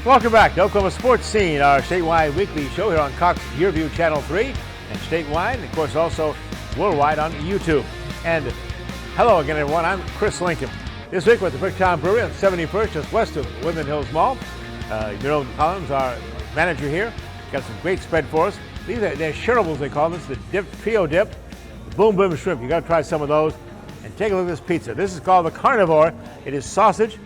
Welcome back to Oklahoma Sports Scene, our statewide weekly show here on Cox Yearview Channel 3 and statewide, and of course also worldwide on YouTube. And hello again, everyone. I'm Chris Lincoln. This week we're at the Bricktown Brewery on 71st, just west of Woodland Hills Mall. Gerald Collins, our manager here, got some great spread for us. These are they're shareables, they call them. This is the trio dip, the boom boom shrimp. You got to try some of those. And take a look at this pizza. This is called the Carnivore. It is sausage,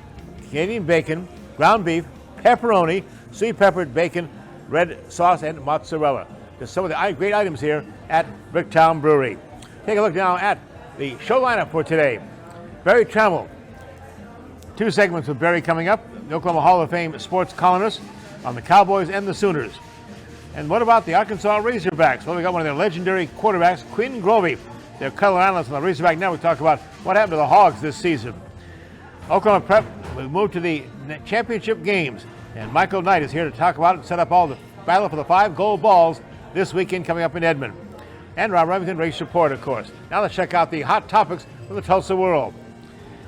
Canadian bacon, ground beef, pepperoni, sweet peppered bacon, red sauce, and mozzarella. Just some of the great items here at Bricktown Brewery. Take a look now at the show lineup for today. Berry Tramel. 2 segments with Berry coming up. The Oklahoma Hall of Fame sports columnist on the Cowboys and the Sooners. And what about the Arkansas Razorbacks? Well, we got one of their legendary quarterbacks, Quinn Grovey. Their color analyst on the Razorback Network. Talk about what happened to the Hogs this season. Oklahoma Prep will move to the championship games. And Michael Knight is here to talk about it and set up all the battle for the 5 gold balls this weekend coming up in Edmond. And Rob Remington race report, of course. Now let's check out the hot topics from the Tulsa world.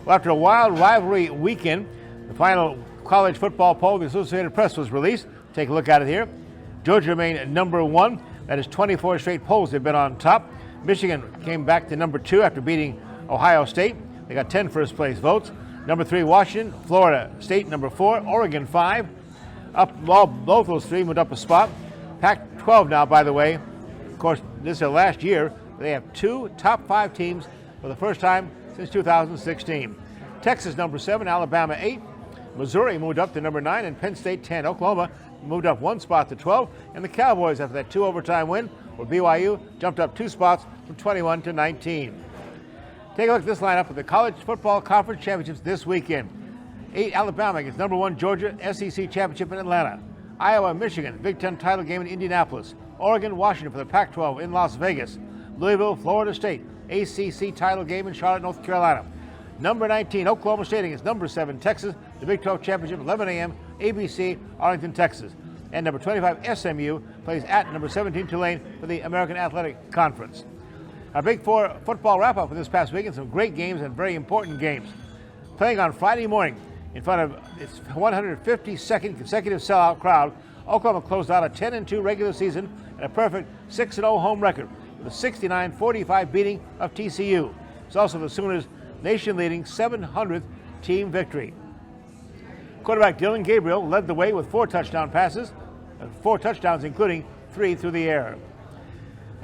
Well, after a wild rivalry weekend, the final college football poll of the Associated Press was released. Take a look at it here. Georgia remained number 1. That is 24 straight polls they've been on top. Michigan came back to number 2 after beating Ohio State. They got 10 first place votes. Number 3, Washington. Florida State, number 4. Oregon, 5. Both those 3 moved up a spot. Pac-12 now, by the way. Of course, this is their last year. They have 2 top 5 teams for the first time since 2016. Texas, number 7. Alabama, 8. Missouri moved up to number 9, and Penn State, 10. Oklahoma moved up 1 spot to 12. And the Cowboys, after that 2 overtime win, where BYU jumped up 2 spots from 21 to 19. Take a look at this lineup of the College Football Conference Championships this weekend. 8 Alabama against number 1 Georgia, SEC Championship in Atlanta. Iowa, Michigan, Big Ten title game in Indianapolis. Oregon, Washington for the Pac-12 in Las Vegas. Louisville, Florida State, ACC title game in Charlotte, North Carolina. Number 19, Oklahoma State against number 7 Texas, the Big 12 Championship, 11 a.m., ABC, Arlington, Texas. And number 25, SMU, plays at number 17, Tulane, for the American Athletic Conference. Our Big 4 football wrap-up for this past weekend, some great games and very important games. Playing on Friday morning in front of its 152nd consecutive sellout crowd, Oklahoma closed out a 10-2 regular season and a perfect 6-0 home record with a 69-45 beating of TCU. It's also the Sooners' nation-leading 700th team victory. Quarterback Dylan Gabriel led the way with 4 touchdown passes, 4 touchdowns including 3 through the air.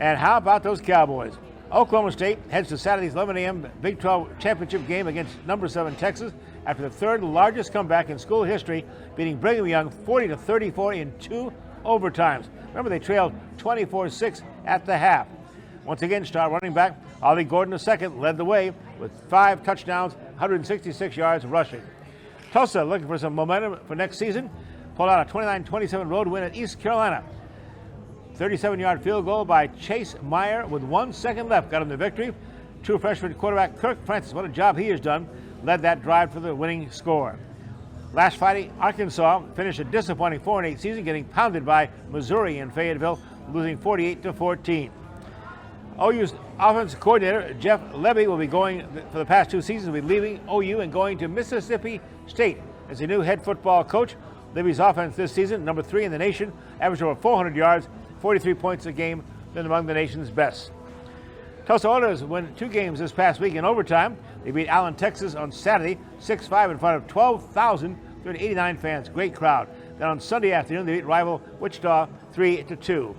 And how about those Cowboys? Oklahoma State heads to Saturday's 11 a.m. Big 12 championship game against number 7 Texas after the 3rd largest comeback in school history, beating Brigham Young 40-34 in 2 overtimes. Remember, they trailed 24-6 at the half. Once again, star running back Ollie Gordon II led the way with 5 touchdowns, 166 yards rushing. Tulsa looking for some momentum for next season. Pulled out a 29-27 road win at East Carolina. 37-yard field goal by Chase Meyer with 1 second left got him the victory. True freshman quarterback Kirk Francis, what a job he has done, led that drive for the winning score. Last Friday, Arkansas finished a disappointing 4-8 season, getting pounded by Missouri in Fayetteville, losing 48-14. OU's offensive coordinator Jeff Lebby will be going for the past 2 seasons, will be leaving OU and going to Mississippi State as a new head football coach. Lebby's offense this season, number 3 in the nation, averaged over 400 yards, 43 points a game, been among the nation's best. Tulsa Oilers win 2 games this past week in overtime. They beat Allen, Texas on Saturday, 6-5 in front of 12,389 fans. Great crowd. Then on Sunday afternoon, they beat rival Wichita 3-2.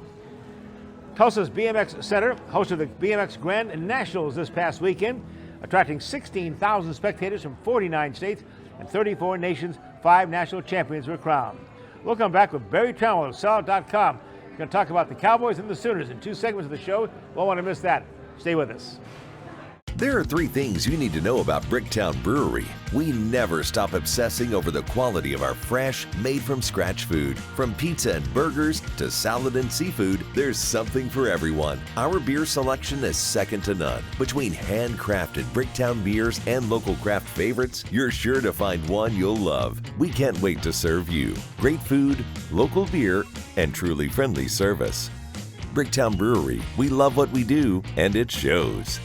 Tulsa's BMX Center hosted the BMX Grand Nationals this past weekend, attracting 16,000 spectators from 49 states and 34 nations. 5 national champions were crowned. We'll come back with Berry Tramel of Sellout.com. We're going to talk about the Cowboys and the Sooners in 2 segments of the show. Won't want to miss that. Stay with us. There are 3 things you need to know about Bricktown Brewery. We never stop obsessing over the quality of our fresh, made-from-scratch food. From pizza and burgers to salad and seafood, there's something for everyone. Our beer selection is second to none. Between handcrafted Bricktown beers and local craft favorites, you're sure to find one you'll love. We can't wait to serve you. Great food, local beer, and truly friendly service. Bricktown Brewery, we love what we do, and it shows.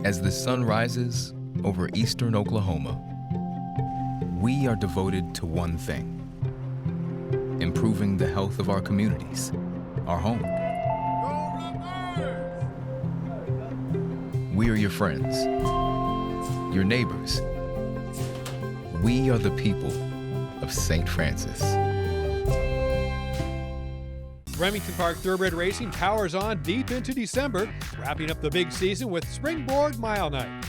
As the sun rises, over eastern Oklahoma. We are devoted to one thing: improving the health of our communities, our home. We are your friends, your neighbors. We are the people of St. Francis. Remington Park Thoroughbred Racing powers on deep into December, wrapping up the big season with Springboard Mile Night.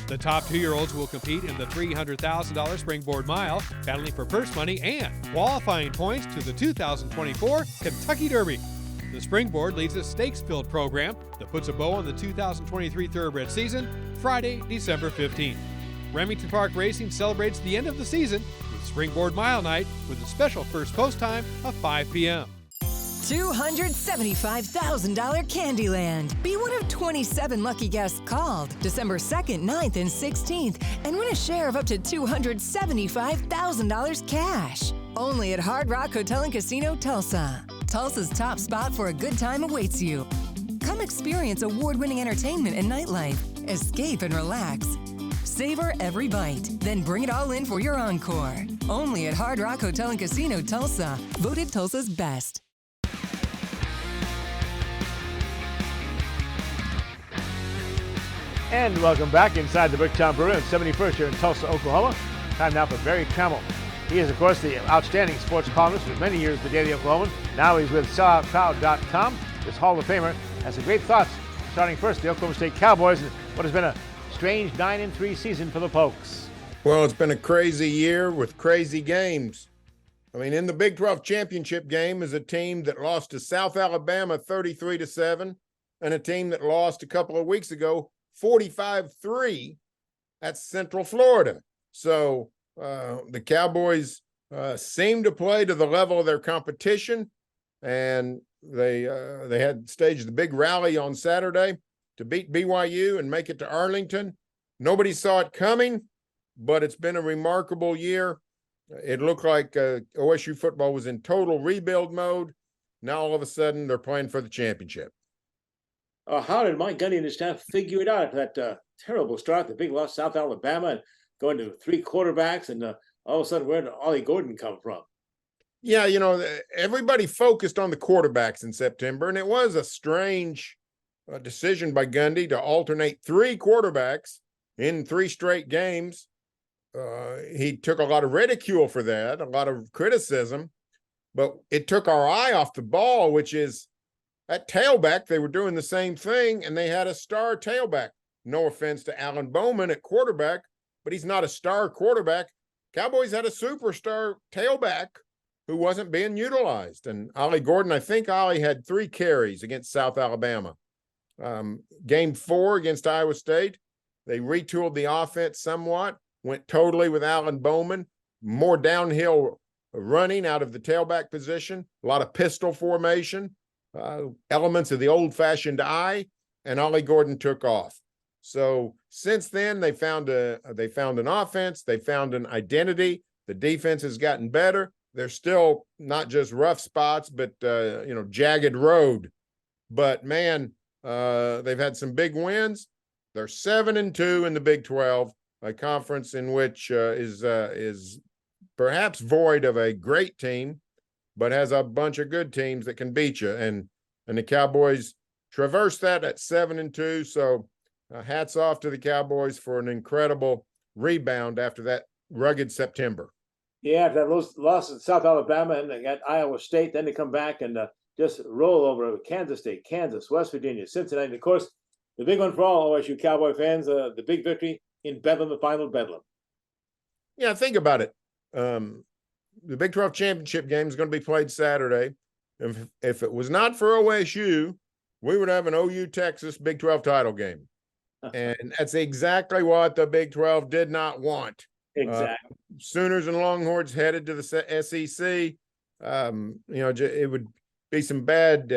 The top 2-year-olds will compete in the $300,000 Springboard Mile, battling for purse money and qualifying points to the 2024 Kentucky Derby. The Springboard leads a stakes-filled program that puts a bow on the 2023 Thoroughbred season, Friday, December 15th. Remington Park Racing celebrates the end of the season with Springboard Mile Night with a special first post time of 5 p.m. $275,000 Candyland. Be one of 27 lucky guests called December 2nd, 9th, and 16th and win a share of up to $275,000 cash. Only at Hard Rock Hotel and Casino, Tulsa. Tulsa's top spot for a good time awaits you. Come experience award-winning entertainment and nightlife. Escape and relax. Savor every bite, then bring it all in for your encore. Only at Hard Rock Hotel and Casino, Tulsa. Voted Tulsa's best. And welcome back inside the Bricktown Brewery on 71st here in Tulsa, Oklahoma. Time now for Berry Tramel. He is, of course, the outstanding sports columnist for many years with the Daily Oklahoman. Now he's with selloutcrowd.com. This Hall of Famer has some great thoughts, starting first the Oklahoma State Cowboys and what has been a strange 9-3 season for the Pokes. Well, it's been a crazy year with crazy games. I mean, in the Big 12 championship game is a team that lost to South Alabama 33-7 and a team that lost a couple of weeks ago 45-3 at Central Florida. So the Cowboys seem to play to the level of their competition, and they had staged the big rally on Saturday to beat BYU and make it to Arlington. Nobody saw it coming, but it's been a remarkable year. It looked like OSU football was in total rebuild mode. Now all of a sudden they're playing for the championship. How did Mike Gundy and his staff figure it out after that terrible start, the big loss South Alabama, and going to 3 quarterbacks, and all of a sudden where did Ollie Gordon come from? Yeah, you know, everybody focused on the quarterbacks in September, and it was a strange decision by Gundy to alternate 3 quarterbacks in 3 straight games. He took a lot of ridicule for that, a lot of criticism, but it took our eye off the ball, which is at tailback, they were doing the same thing, and they had a star tailback. No offense to Alan Bowman at quarterback, but he's not a star quarterback. Cowboys had a superstar tailback who wasn't being utilized. And Ollie Gordon, I think Ollie had 3 carries against South Alabama. Game 4 against Iowa State, they retooled the offense somewhat, went totally with Alan Bowman, more downhill running out of the tailback position, a lot of pistol formation, elements of the old-fashioned eye, and Ollie Gordon took off. So since then, they found an offense, they found an identity. The defense has gotten better. They're still not just rough spots, but jagged road. But man, they've had some big wins. They're 7-2 in the Big 12, a conference in which is perhaps void of a great team, but has a bunch of good teams that can beat you. And the Cowboys traverse that at 7-2. So hats off to the Cowboys for an incredible rebound after that rugged September. Yeah, after that loss in South Alabama and they got Iowa State, then they come back and just roll over Kansas State, Kansas, West Virginia, Cincinnati. And of course, the big one for all OSU Cowboy fans, the big victory in Bedlam, the final Bedlam. Yeah, think about it. The Big 12 championship game is going to be played Saturday. If it was not for OSU, we would have an OU Texas Big 12 title game. And that's exactly what the Big 12 did not want. Exactly. Sooners and Longhorns headed to the SEC. It would be some bad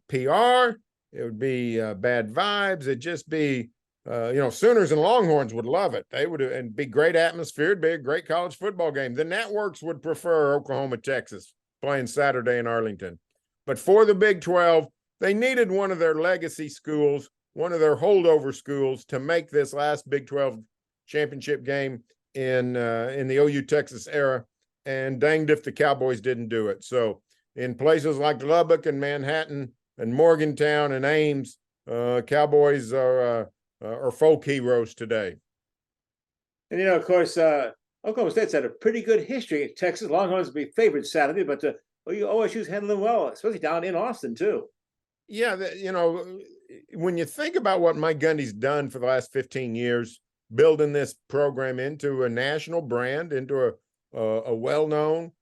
PR. It would be bad vibes. It'd just be, Sooners and Longhorns would love it. They would, and be great atmosphere. It'd be a great college football game. The networks would prefer Oklahoma, Texas playing Saturday in Arlington. But for the Big 12, they needed one of their legacy schools one of their holdover schools to make this last Big 12 championship game in the OU Texas era, and danged if the Cowboys didn't do it. So in places like Lubbock and Manhattan and Morgantown and Ames, Cowboys are folk heroes today. And, of course, Oklahoma State's had a pretty good history. Texas Longhorns will be favored Saturday, but OSU's handling well, especially down in Austin, too. Yeah, when you think about what Mike Gundy's done for the last 15 years, building this program into a national brand, into a well-known,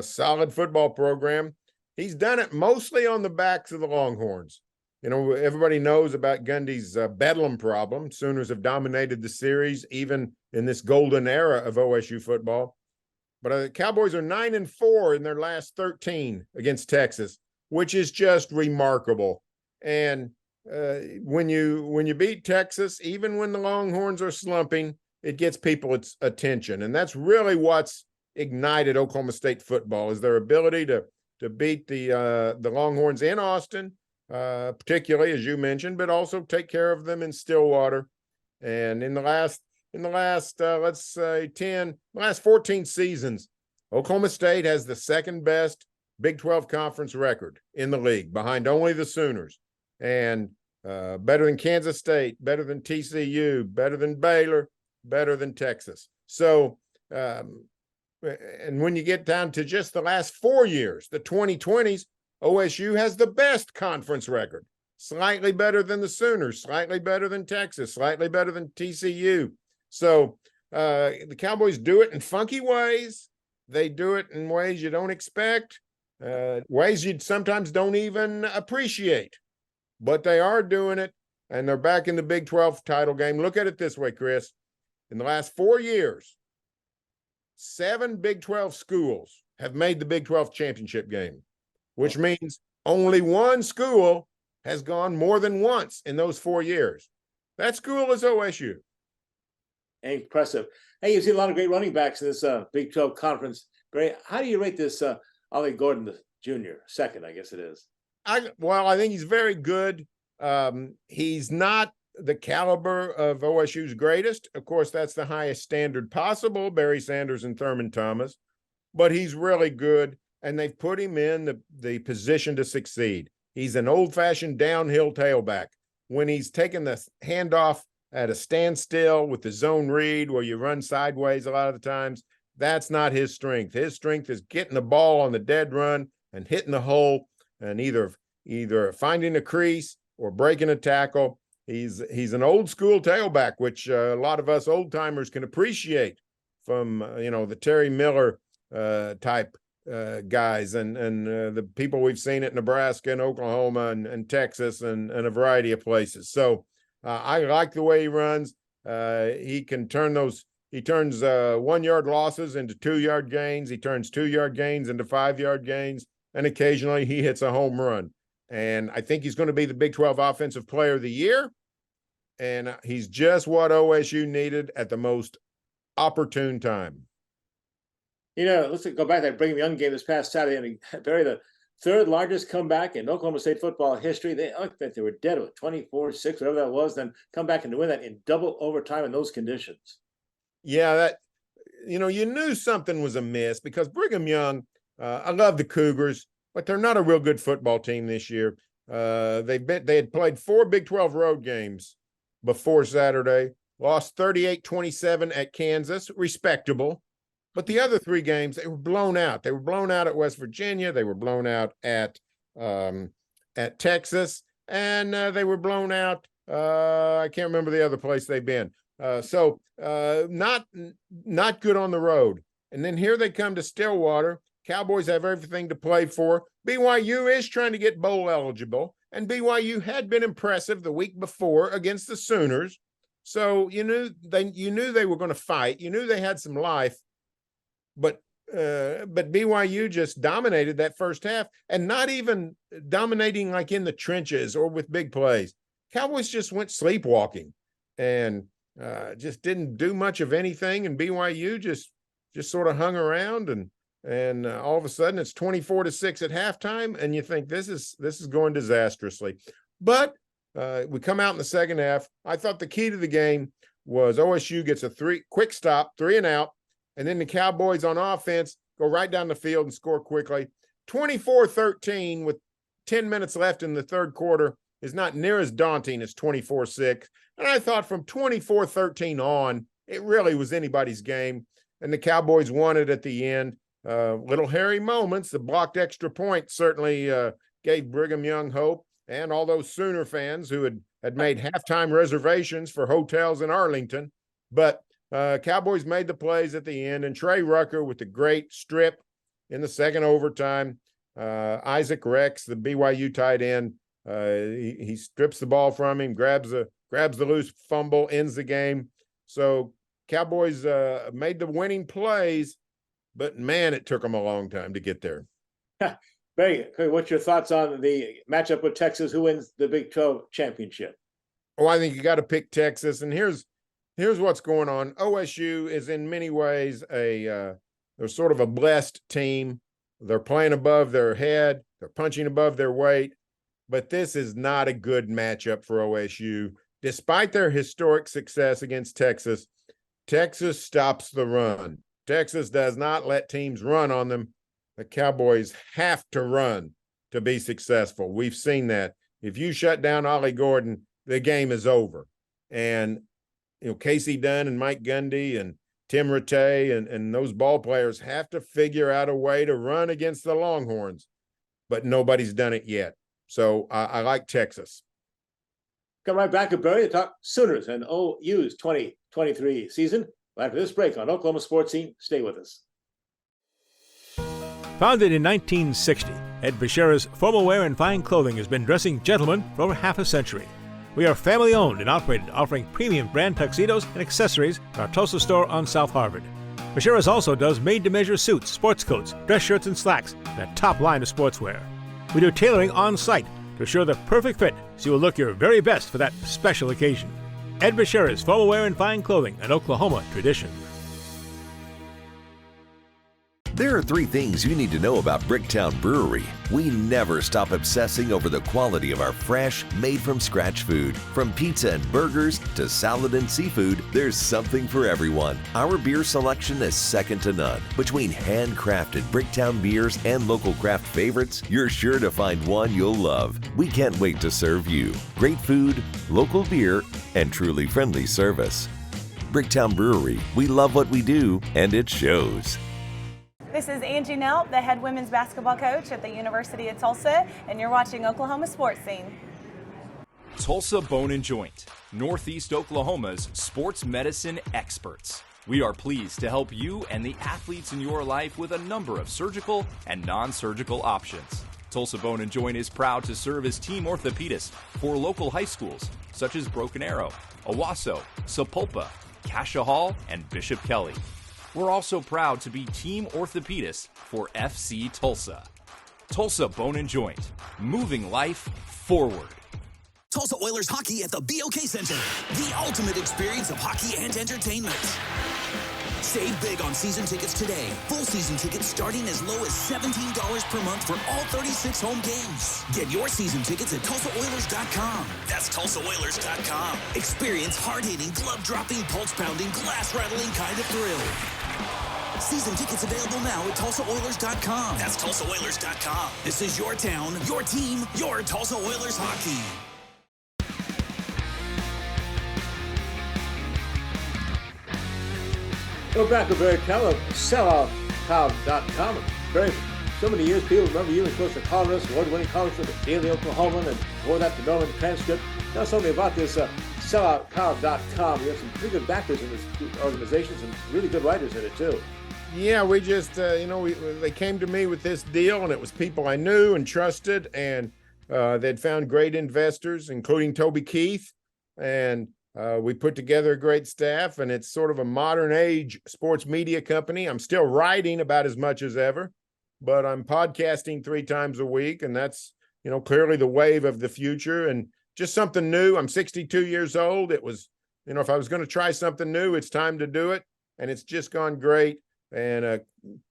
solid football program, he's done it mostly on the backs of the Longhorns. Everybody knows about Gundy's Bedlam problem. Sooners have dominated the series, even in this golden era of OSU football. But the Cowboys are 9-4 in their last 13 against Texas, which is just remarkable. And when you beat Texas, even when the Longhorns are slumping, it gets people's attention. And that's really what's ignited Oklahoma State football, is their ability to beat the Longhorns in Austin, particularly, as you mentioned, but also take care of them in Stillwater. And in the last let's say 14 seasons, Oklahoma State has the second best Big 12 conference record in the league, behind only the Sooners, and better than Kansas State, better than TCU, better than Baylor, better than Texas. So, and when you get down to just the last 4 years, the 2020s, OSU has the best conference record, slightly better than the Sooners, slightly better than Texas, slightly better than TCU. So the Cowboys do it in funky ways. They do it in ways you don't expect, ways you sometimes don't even appreciate. But they are doing it, and they're back in the Big 12 title game. Look at it this way, Chris. In the last 4 years, 7 Big 12 schools have made the Big 12 championship game, which means only one school has gone more than once in those 4 years. That school is OSU. Impressive. Hey, you've seen a lot of great running backs in this Big 12 conference. Barry, how do you rate this Ollie Gordon Jr., second, I guess it is? I think he's very good. He's not the caliber of OSU's greatest. Of course, that's the highest standard possible, Barry Sanders and Thurman Thomas. But he's really good, and they've put him in the position to succeed. He's an old-fashioned downhill tailback. When he's taking the handoff at a standstill with the zone read where you run sideways a lot of the times, that's not his strength. His strength is getting the ball on the dead run and hitting the hole, and either finding a crease or breaking a tackle. He's an old school tailback, which a lot of us old timers can appreciate from the Terry Miller type guys and the people we've seen at Nebraska and Oklahoma and Texas and a variety of places. So I like the way he runs. He can turns 1 yard losses into 2 yard gains. He turns 2 yard gains into 5 yard gains. And occasionally he hits a home run. And I think he's going to be the Big 12 Offensive Player of the Year. And he's just what OSU needed at the most opportune time. Let's go back to that Brigham Young game this past Saturday. And Barry, the third largest comeback in Oklahoma State football history. They looked like they were dead with 24-6, whatever that was, then come back and win that in double overtime in those conditions. Yeah, you knew something was amiss because Brigham Young, I love the Cougars, but they're not a real good football team this year. They had played 4 Big 12 road games before Saturday, lost 38-27 at Kansas, respectable. But the other 3 games, they were blown out. They were blown out at West Virginia. They were blown out at Texas, and they were blown out. I can't remember the other place they've been. So not good on the road. And then here they come to Stillwater. Cowboys have everything to play for. BYU is trying to get bowl eligible, and BYU had been impressive the week before against the Sooners. So you knew they were going to fight. You knew they had some life, but BYU just dominated that first half, and not even dominating like in the trenches or with big plays. Cowboys just went sleepwalking and just didn't do much of anything, and BYU just sort of hung around and all of a sudden it's 24-6 at halftime, and you think this is going disastrously. But we come out in the second half. I thought the key to the game was OSU gets a quick stop, 3 and out, and then the Cowboys on offense go right down the field and score quickly. 24-13 with 10 minutes left in the third quarter is not near as daunting as 24-6. And I thought from 24-13 on, it really was anybody's game. And the Cowboys won it at the end. Little hairy moments. The blocked extra point certainly gave Brigham Young hope, and all those Sooner fans who had made halftime reservations for hotels in Arlington. But Cowboys made the plays at the end, and Trey Rucker with the great strip in the second overtime. Isaac Rex, the BYU tight end, he strips the ball from him, grabs the loose fumble, ends the game. So Cowboys made the winning plays, but man, it took them a long time to get there. Barry, what's your thoughts on the matchup with Texas? Who wins the Big 12 championship? Oh, I think you got to pick Texas, and here's what's going on. OSU is in many ways they're sort of a blessed team. They're playing above their head. They're punching above their weight. But this is not a good matchup for OSU. Despite their historic success against Texas, Texas stops the run. Texas does not let teams run on them. The Cowboys have to run to be successful. We've seen that. If you shut down Ollie Gordon, the game is over. And Casey Dunn and Mike Gundy and Tim Rattay and those ball players have to figure out a way to run against the Longhorns, but nobody's done it yet. So I like Texas. Come right back to Barry to talk Sooners and OU's 2023 season. After this break on Oklahoma Sports Scene, stay with us. Founded in 1960, Ed Bashira's formal wear and fine clothing has been dressing gentlemen for over half a century. We are family-owned and operated, offering premium brand tuxedos and accessories in our Tulsa store on South Harvard. Bashira's also does made-to-measure suits, sports coats, dress shirts, and slacks, and a top line of sportswear. We do tailoring on-site to assure the perfect fit so you will look your very best for that special occasion. Ed Bashira's formal wear and fine clothing, an Oklahoma tradition. There are 3 things you need to know about Bricktown Brewery. We never stop obsessing over the quality of our fresh, made-from-scratch food. From pizza and burgers to salad and seafood, there's something for everyone. Our beer selection is second to none. Between handcrafted Bricktown beers and local craft favorites, you're sure to find one you'll love. We can't wait to serve you. Great food, local beer, and truly friendly service. Bricktown Brewery, we love what we do, and it shows. This is Angie Knelt, the head women's basketball coach at the University of Tulsa, and you're watching Oklahoma Sports Scene. Tulsa Bone and Joint, Northeast Oklahoma's sports medicine experts. We are pleased to help you and the athletes in your life with a number of surgical and non-surgical options. Tulsa Bone and Joint is proud to serve as team orthopedist for local high schools such as Broken Arrow, Owasso, Sapulpa, Cascia Hall, and Bishop Kelly. We're also proud to be team orthopedist for FC Tulsa. Tulsa Bone and Joint, moving life forward. Tulsa Oilers hockey at the BOK Center. The ultimate experience of hockey and entertainment. Save big on season tickets today. Full season tickets starting as low as $17 per month for all 36 home games. Get your season tickets at TulsaOilers.com. That's TulsaOilers.com. Experience hard-hitting, glove-dropping, pulse-pounding, glass-rattling kind of thrill. Season tickets available now at TulsaOilers.com. That's TulsaOilers.com. This is your town, your team, your Tulsa Oilers hockey. Go back to Berry Tramel of sellout.com. Barry, so many years, people remember you, of course, the Columnist, award-winning columnist for the Daily Oklahoman, and before that, the Norman Transcript. Tell us something about this sellout.com. We have some pretty good backers in this organization, some really good writers in it, too. Yeah, we just, they came to me with this deal, and it was people I knew and trusted, and they'd found great investors, including Toby Keith, and we put together a great staff, and it's sort of a modern age sports media company. I'm still writing about as much as ever, but I'm podcasting 3 times a week, and that's, clearly the wave of the future and just something new. I'm 62 years old. It was, if I was going to try something new, it's time to do it, and it's just gone great. And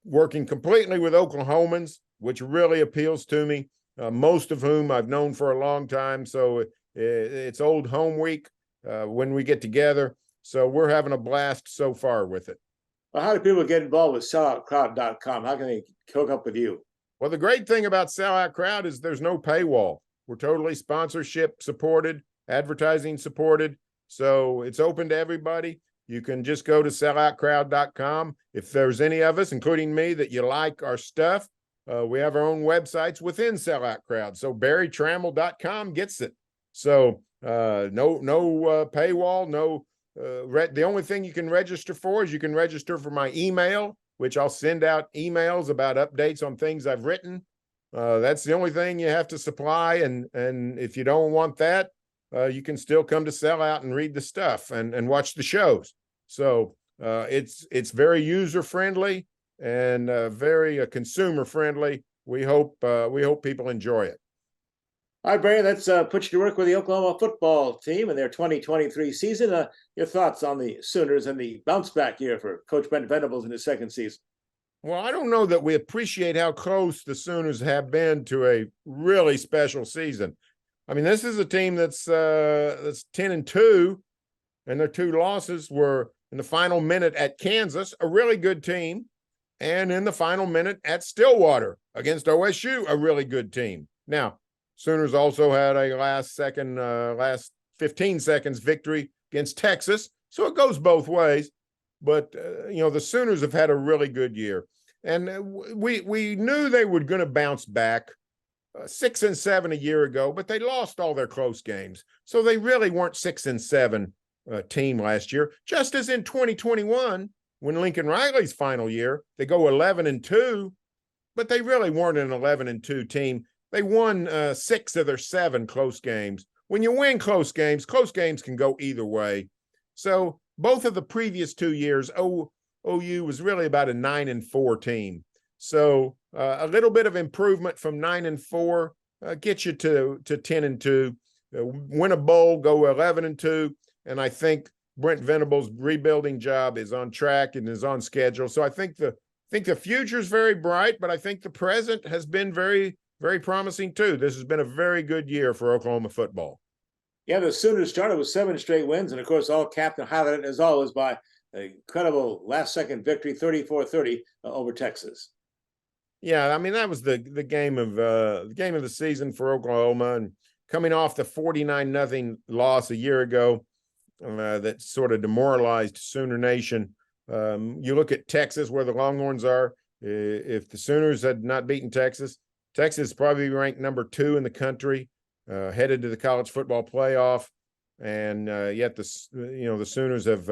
working completely with Oklahomans, which really appeals to me, most of whom I've known for a long time. So It's old home week when we get together. So we're having a blast so far with it. Well, how do people get involved with selloutcrowd.com? How can they hook up with you? Well, the great thing about Sellout Crowd is there's no paywall. We're totally sponsorship supported, advertising supported. So it's open to everybody. You can just go to selloutcrowd.com. If there's any of us, including me, that you like our stuff, we have our own websites within Sellout Crowd. So berrytramel.com gets it. So no paywall, no. The only thing you can register for is you can register for my email, which I'll send out emails about updates on things I've written. That's the only thing you have to supply. And if you don't want that, you can still come to Sellout and read the stuff and watch the shows. So it's very user friendly and very consumer friendly. We hope people enjoy it. All right, Barry, let's put you to work with the Oklahoma football team and their 2023 season. Your thoughts on the Sooners and the bounce back year for Coach Brent Venables in his second season? Well, I don't know that we appreciate how close the Sooners have been to a really special season. I mean, this is a team that's 10-2, and their two losses were in the final minute at Kansas, a really good team, and in the final minute at Stillwater against OSU, a really good team. Now, Sooners also had a last 15 seconds victory against Texas, so it goes both ways. But the Sooners have had a really good year, and we knew they were going to bounce back. 6-7 a year ago, but they lost all their close games. So they really weren't 6-7 team last year. Just as in 2021, when Lincoln Riley's final year, they go 11-2, but they really weren't an 11-2 team. They won 6 of their 7 close games. When you win close games can go either way. So both of the previous 2 years, OU was really about a 9-4 team. So a little bit of improvement from 9-4 gets you to 10-2. Win a bowl, go 11-2, and I think Brent Venables' rebuilding job is on track and is on schedule. So I think the future is very bright, but I think the present has been very, very promising too. This has been a very good year for Oklahoma football. Yeah, the Sooners started with 7 straight wins, and of course, all capped and highlighted as always by an incredible last-second victory, 34-30 over Texas. Yeah, I mean, that was the game of the season for Oklahoma, and coming off the 49-0 loss a year ago that sort of demoralized Sooner Nation. You look at Texas, where the Longhorns are. If the Sooners had not beaten Texas probably ranked number 2 in the country, headed to the college football playoff, and yet the Sooners have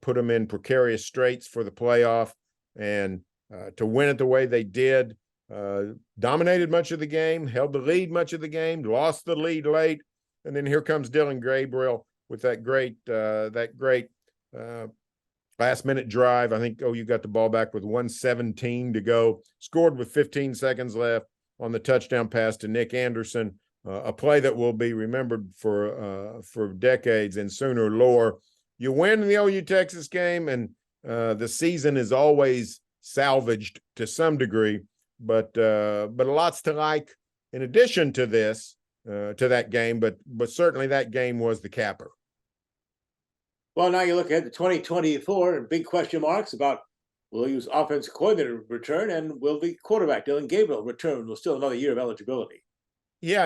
put them in precarious straits for the playoff, and to win it the way they did, dominated much of the game, held the lead much of the game, lost the lead late, and then here comes Dillon Gabriel with that great last-minute drive. I think OU got the ball back with 1:17 to go, scored with 15 seconds left on the touchdown pass to Nick Anderson, a play that will be remembered for decades in Sooner lore. You win the OU-Texas game, and the season is always salvaged to some degree, but lots to like in addition to this, to that game, but certainly that game was the capper. Well, now you look ahead to 2024 and big question marks about will OU's offensive coordinator return and will the quarterback Dillon Gabriel return with still another year of eligibility? Yeah,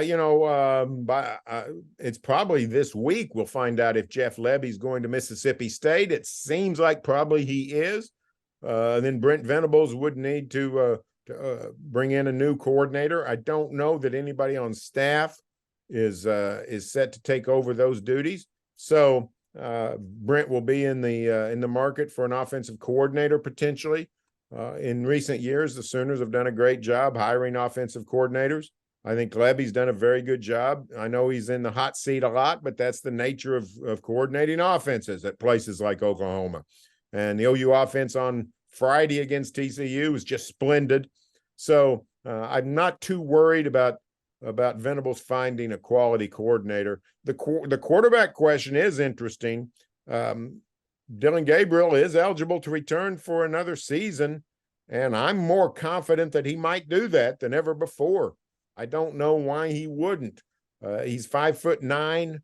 it's probably this week we'll find out if Jeff Lebby's going to Mississippi State. It seems like probably he is. Then Brent Venables would need to bring in a new coordinator. I don't know that anybody on staff is set to take over those duties. So Brent will be in the market for an offensive coordinator potentially. In recent years, the Sooners have done a great job hiring offensive coordinators. I think Lebby's done a very good job. I know he's in the hot seat a lot, but that's the nature of coordinating offenses at places like Oklahoma. And the OU offense on Friday against TCU was just splendid. So I'm not too worried about Venables finding a quality coordinator. The quarterback question is interesting. Dillon Gabriel is eligible to return for another season, and I'm more confident that he might do that than ever before. I don't know why he wouldn't. He's 5'9".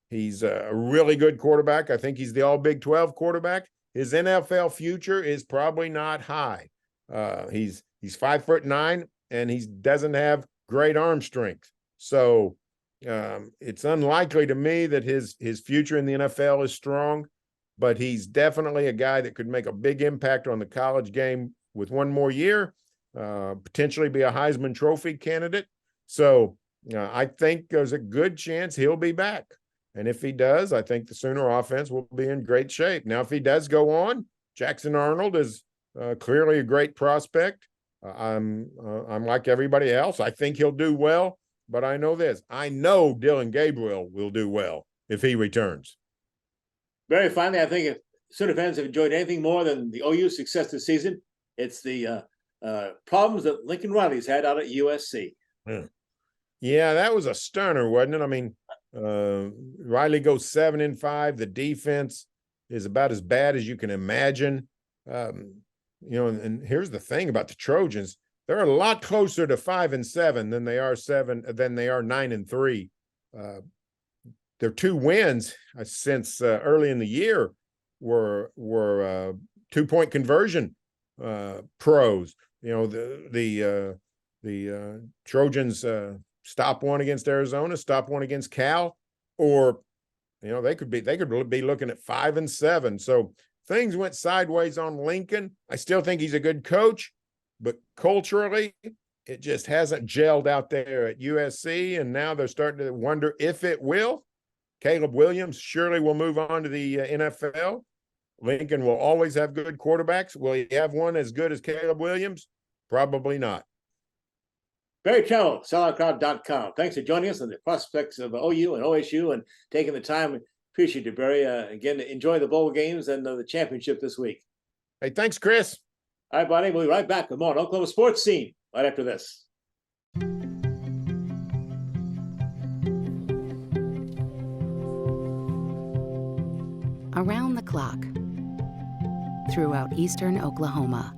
He's a really good quarterback. I think he's the all Big 12 quarterback. His NFL future is probably not high. He's 5'9", and he doesn't have great arm strength. So it's unlikely to me that his future in the NFL is strong, but he's definitely a guy that could make a big impact on the college game with one more year, potentially be a Heisman Trophy candidate. So I think there's a good chance he'll be back. And if he does, I think the Sooner offense will be in great shape. Now, if he does go on, Jackson Arnold is clearly a great prospect. I'm like everybody else. I think he'll do well, but I know this. I know Dylan Gabriel will do well if he returns. Very finally, I think if Sooner fans have enjoyed anything more than the OU success this season, it's the problems that Lincoln Riley's had out at USC. Yeah, that was a stunner, wasn't it? I mean, Riley goes 7-5. The defense is about as bad as you can imagine. And here's the thing about the Trojans: they're a lot closer to 5-7 than they are 9-3. Their 2 wins since early in the year were 2-point conversion pros. The Trojans stop one against Arizona, stop one against Cal, or they could be looking at 5-7. So things went sideways on Lincoln. I still think he's a good coach, but culturally, it just hasn't gelled out there at USC, and now they're starting to wonder if it will. Caleb Williams surely will move on to the NFL. Lincoln will always have good quarterbacks. Will he have one as good as Caleb Williams? Probably not. Berry Tramel, selloutcrowd.com. Thanks for joining us on the prospects of OU and OSU and taking the time. Appreciate it, Berry. Again, enjoy the bowl games and the championship this week. Hey, thanks, Chris. All right, buddy. We'll be right back with more on Oklahoma Sports Scene right after this. Around the clock, throughout eastern Oklahoma,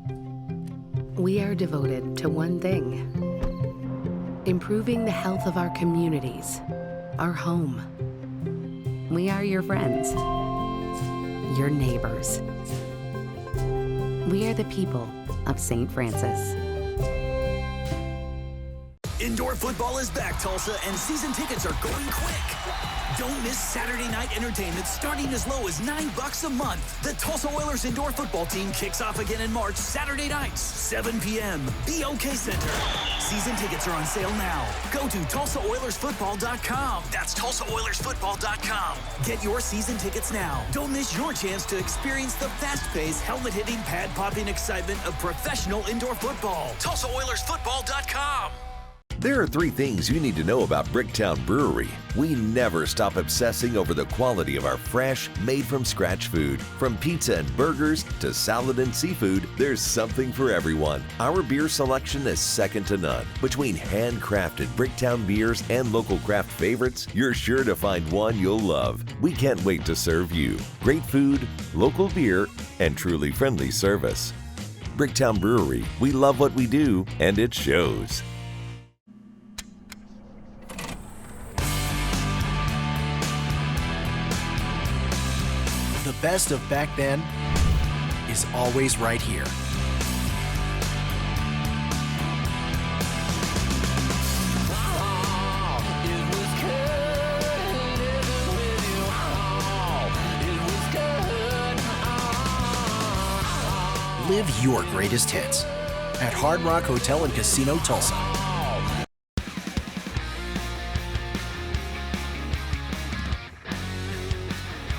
we are devoted to one thing: improving the health of our communities, our home. We are your friends, your neighbors. We are the people of St. Francis. Indoor football is back, Tulsa, and season tickets are going quick. Don't miss Saturday night entertainment starting as low as $9 a month. The Tulsa Oilers indoor football team kicks off again in March, Saturday nights, 7 p.m. BOK Center. Season tickets are on sale now. Go to TulsaOilersFootball.com. That's TulsaOilersFootball.com. Get your season tickets now. Don't miss your chance to experience the fast-paced, helmet-hitting, pad-popping excitement of professional indoor football. TulsaOilersFootball.com. There are 3 things you need to know about Bricktown Brewery. We never stop obsessing over the quality of our fresh, made-from-scratch food. From pizza and burgers to salad and seafood, there's something for everyone. Our beer selection is second to none. Between handcrafted Bricktown beers and local craft favorites, you're sure to find one you'll love. We can't wait to serve you. Great food, local beer, and truly friendly service. Bricktown Brewery, we love what we do, and it shows. The best of back then is always right here. Live your greatest hits at Hard Rock Hotel and Casino Tulsa.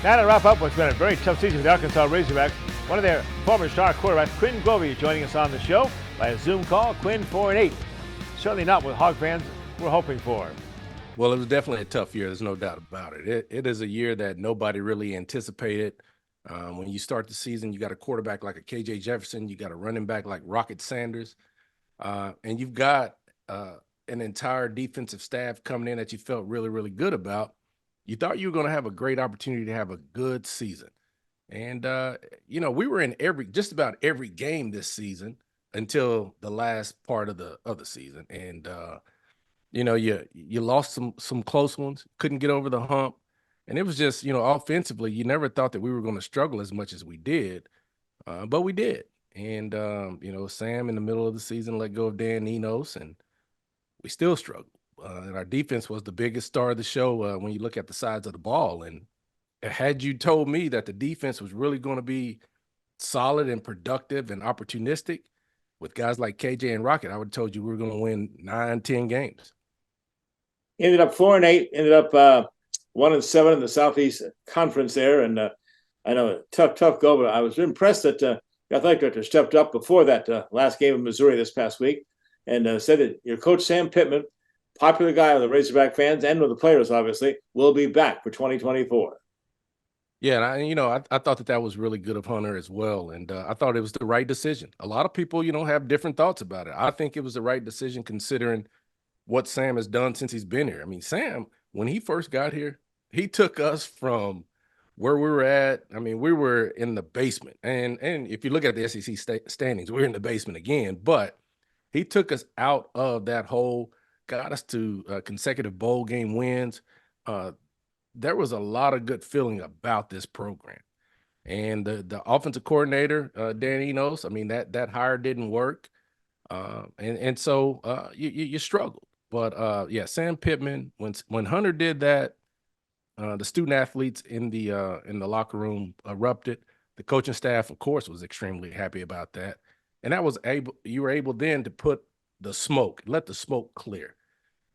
Now to wrap up what's been a very tough season for the Arkansas Razorbacks, one of their former star quarterbacks, Quinn Grovey, is joining us on the show by a Zoom call. Quinn, 4-8. Certainly not what Hog fans were hoping for. Well, it was definitely a tough year. There's no doubt about it. It is a year that nobody really anticipated. When you start the season, you got a quarterback like a KJ Jefferson. You got a running back like Rocket Sanders. And you've got an entire defensive staff coming in that you felt really, really good about. You thought you were going to have a great opportunity to have a good season. And, we were in just about every game this season until the last part of the season. And You lost some close ones, couldn't get over the hump. And it was just, offensively, you never thought that we were going to struggle as much as we did, but we did. And, Sam in the middle of the season let go of Dan Enos, and we still struggled. And our defense was the biggest star of the show when you look at the sides of the ball. And had you told me that the defense was really going to be solid and productive and opportunistic with guys like KJ and Rocket, I would have told you we were going to win 9-10 games. Ended up 4-8, ended up 1-7 in the Southeast Conference there. And I know tough go, but I was impressed that the athletic director stepped up before that last game in Missouri this past week and said that your coach, Sam Pittman, popular guy with the Razorback fans and with the players, obviously, will be back for 2024. Yeah, and I thought that was really good of Hunter as well, and I thought it was the right decision. A lot of people, have different thoughts about it. I think it was the right decision considering what Sam has done since he's been here. I mean, Sam, when he first got here, he took us from where we were at. I mean, we were in the basement, and if you look at the SEC standings, we're in the basement again. But he took us out of that hole, got us to consecutive bowl game wins. There was a lot of good feeling about this program. And the offensive coordinator, Dan Enos, I mean, that hire didn't work. So you struggled. But Sam Pittman, when Hunter did that, the student athletes in the locker room erupted. The coaching staff, of course, was extremely happy about that. And you were able then to put let the smoke clear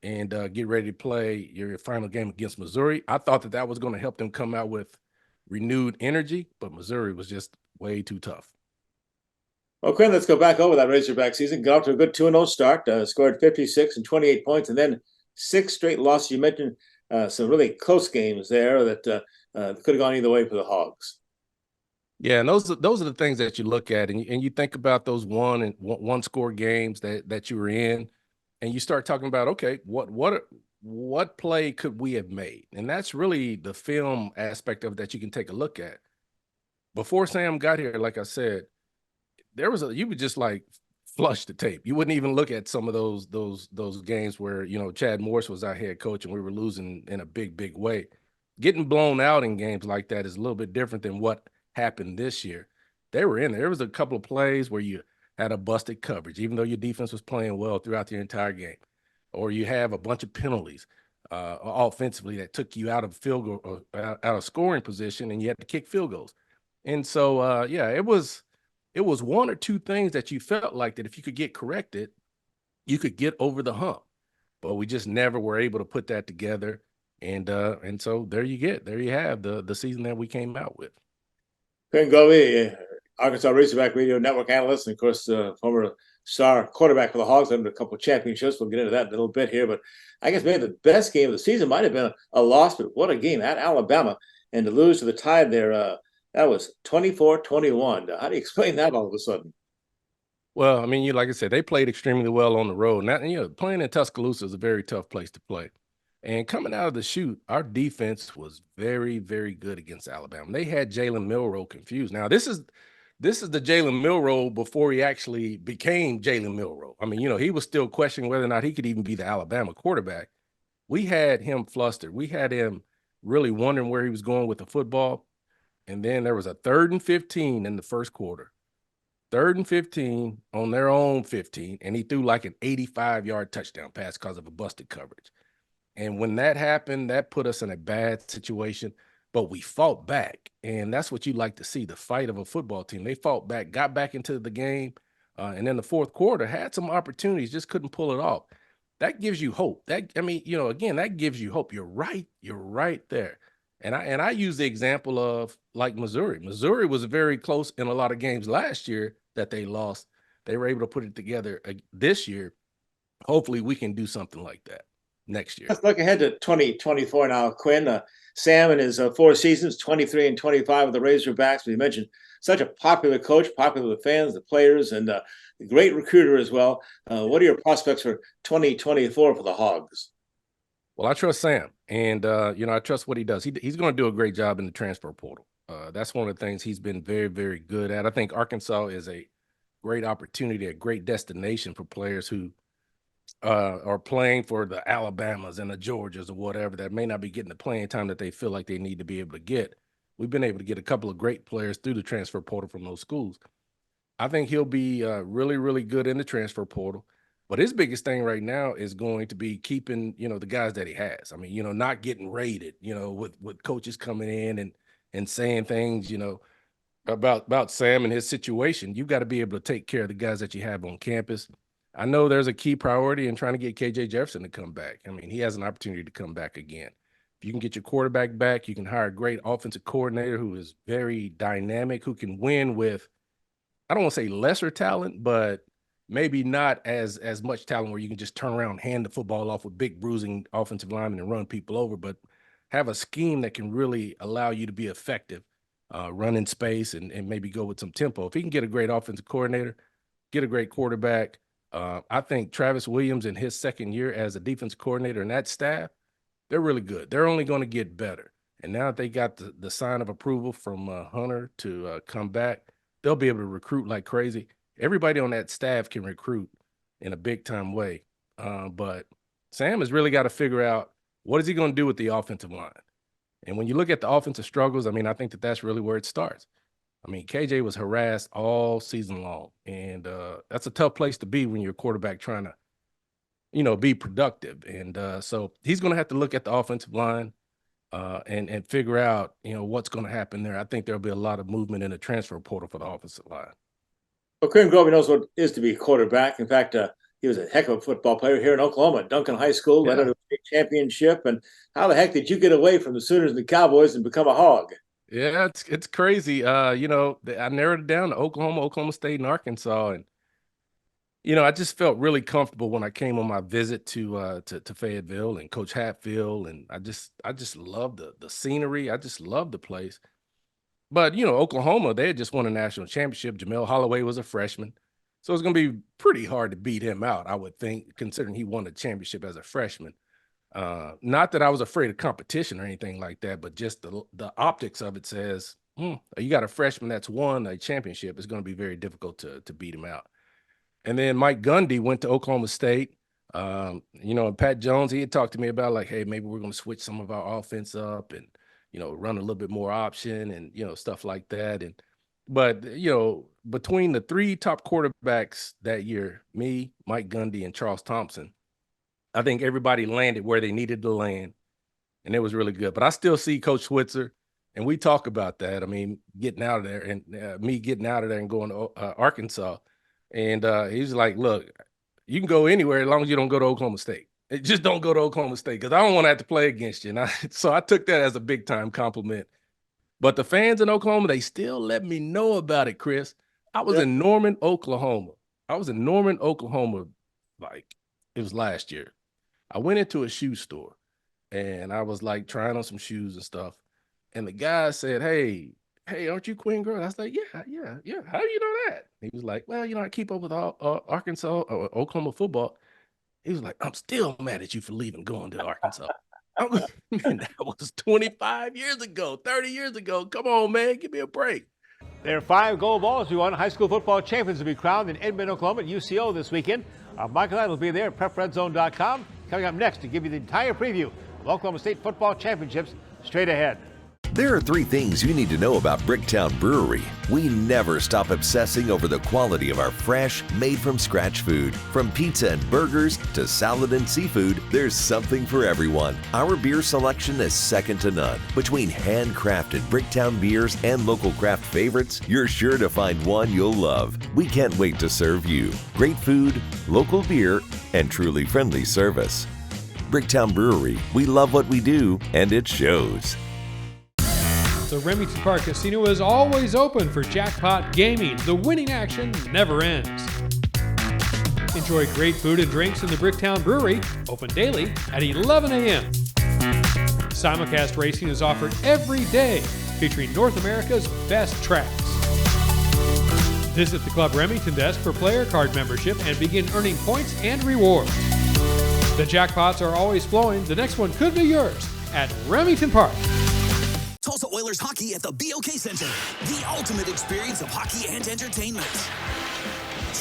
and get ready to play your final game against Missouri. I thought that was going to help them come out with renewed energy, but Missouri was just way too tough. Well, Quinn, let's go back over that Razorback season. Got off to a good 2-0 start, scored 56 and 28 points, and then 6 straight losses. You mentioned some really close games there that could have gone either way for the Hogs. Yeah, and those are the things that you look at, and you think about those one score games that you were in, and you start talking about, okay, what play could we have made? And that's really the film aspect of it that you can take a look at. Before Sam got here, like I said, you would just like flush the tape. You wouldn't even look at some of those games where, Chad Morris was our head coach and we were losing in a big way. Getting blown out in games like that is a little bit different than what happened this year. They were in there. There was a couple of plays where you had a busted coverage, even though your defense was playing well throughout the entire game, or you have a bunch of penalties offensively that took you out of field goal or out of scoring position, and you had to kick field goals. And so, it was one or two things that you felt like that if you could get corrected, you could get over the hump. But we just never were able to put that together. And so there you have the season that we came out with. Quinn Grovey, Arkansas Razorback Radio Network analyst, and of course, former star quarterback for the Hogs, under a couple of championships. We'll get into that in a little bit here. But I guess maybe the best game of the season might have been a loss, but what a game at Alabama. And to lose to the Tide there, that was 24-21. How do you explain that all of a sudden? Well, I mean, like I said, they played extremely well on the road. And playing in Tuscaloosa is a very tough place to play. And coming out of the chute, our defense was very, very good against Alabama. They had Jalen Milroe confused. Now, this is the Jalen Milroe before he actually became Jalen Milroe. I mean, he was still questioning whether or not he could even be the Alabama quarterback. We had him flustered. We had him really wondering where he was going with the football. And then there was a 3rd and 15 in the first quarter. 3rd and 15 on their own 15, and he threw like an 85-yard touchdown pass because of a busted coverage. And when that happened, that put us in a bad situation, but we fought back. And that's what you like to see, the fight of a football team. They fought back, got back into the game, and in the fourth quarter had some opportunities, just couldn't pull it off. That gives you hope. That gives you hope. You're right there. And I use the example of like Missouri. Missouri was very close in a lot of games last year that they lost. They were able to put it together this year. Hopefully we can do something like that next year. Let's look ahead to 2024 now, Quinn. Sam in his 4 seasons, 23 and 25 with the Razorbacks. We mentioned such a popular coach, popular with the fans, the players, and a great recruiter as well. What are your prospects for 2024 for the Hogs? Well, I trust Sam, and I trust what he does. He's going to do a great job in the transfer portal. That's one of the things he's been very, very good at. I think Arkansas is a great opportunity, a great destination for players who are playing for the Alabamas and the Georgias or whatever that may not be getting the playing time that they feel like they need to be able to get. We've been able to get a couple of great players through the transfer portal from those schools. I think he'll be really, really good in the transfer portal. But his biggest thing right now is going to be keeping, the guys that he has. I mean, not getting raided, with coaches coming in and saying things, about Sam and his situation. You got to be able to take care of the guys that you have on campus. I know there's a key priority in trying to get KJ Jefferson to come back. I mean, he has an opportunity to come back again. If you can get your quarterback back, you can hire a great offensive coordinator who is very dynamic, who can win with, I don't want to say lesser talent, but maybe not as much talent where you can just turn around and hand the football off with big bruising offensive linemen and run people over, but have a scheme that can really allow you to be effective, run in space and maybe go with some tempo. If he can get a great offensive coordinator, get a great quarterback, I think Travis Williams in his second year as a defense coordinator and that staff, they're really good. They're only going to get better. And now that they got the sign of approval from Hunter to come back, they'll be able to recruit like crazy. Everybody on that staff can recruit in a big-time way. But Sam has really got to figure out what is he going to do with the offensive line. And when you look at the offensive struggles, I mean, I think that's really where it starts. I mean, KJ was harassed all season long, and that's a tough place to be when you're a quarterback trying to, be productive. And so he's going to have to look at the offensive line and figure out, what's going to happen there. I think there'll be a lot of movement in the transfer portal for the offensive line. Well, Quinn Grovey knows what it is to be a quarterback. In fact, he was a heck of a football player here in Oklahoma, Duncan High School, led to a state championship. And how the heck did you get away from the Sooners and the Cowboys and become a Hog? Yeah, it's crazy. I narrowed it down to Oklahoma State, and Arkansas. And, I just felt really comfortable when I came on my visit to Fayetteville and Coach Hatfield. And I just loved the scenery. I just loved the place. But, Oklahoma, they had just won a national championship. Jamel Holloway was a freshman. So it's going to be pretty hard to beat him out, I would think, considering he won a championship as a freshman. Not that I was afraid of competition or anything like that, but just the optics of it says, you got a freshman that's won a championship. It's going to be very difficult to beat him out. And then Mike Gundy went to Oklahoma State. And Pat Jones, he had talked to me about like, hey, maybe we're going to switch some of our offense up and, run a little bit more option and, stuff like that. But between the three top quarterbacks that year, me, Mike Gundy, and Charles Thompson, I think everybody landed where they needed to land, and it was really good. But I still see Coach Switzer, and we talk about that. I mean, getting out of there and me getting out of there and going to Arkansas. And he's like, look, you can go anywhere as long as you don't go to Oklahoma State. Just don't go to Oklahoma State because I don't want to have to play against you. And so I took that as a big-time compliment. But the fans in Oklahoma, they still let me know about it, Chris. I was in Norman, Oklahoma. Like it was last year. I went into a shoe store, and I was, like, trying on some shoes and stuff. And the guy said, hey, aren't you Quinn Grovey? I was like, yeah. How do you know that? He was like, well, I keep up with Arkansas or Oklahoma football. He was like, I'm still mad at you for leaving, going to Arkansas. Man, that was 25 years ago, 30 years ago. Come on, man, give me a break. There are 5 gold balls we won. High school football champions will be crowned in Edmond, Oklahoma at UCO this weekend. Michael Knight will be there at PrepRedZone.com. Coming up next to give you the entire preview of Oklahoma State football championships straight ahead. There are 3 things you need to know about Bricktown Brewery. We never stop obsessing over the quality of our fresh, made-from-scratch food. From pizza and burgers to salad and seafood, there's something for everyone. Our beer selection is second to none. Between handcrafted Bricktown beers and local craft favorites, you're sure to find one you'll love. We can't wait to serve you. Great food, local beer, and truly friendly service. Bricktown Brewery, we love what we do, and it shows. The Remington Park Casino is always open for jackpot gaming. The winning action never ends. Enjoy great food and drinks in the Bricktown Brewery, open daily at 11 a.m. Simulcast racing is offered every day, featuring North America's best tracks. Visit the Club Remington desk for player card membership and begin earning points and rewards. The jackpots are always flowing. The next one could be yours at Remington Park. Tulsa Oilers hockey at the BOK Center. The ultimate experience of hockey and entertainment.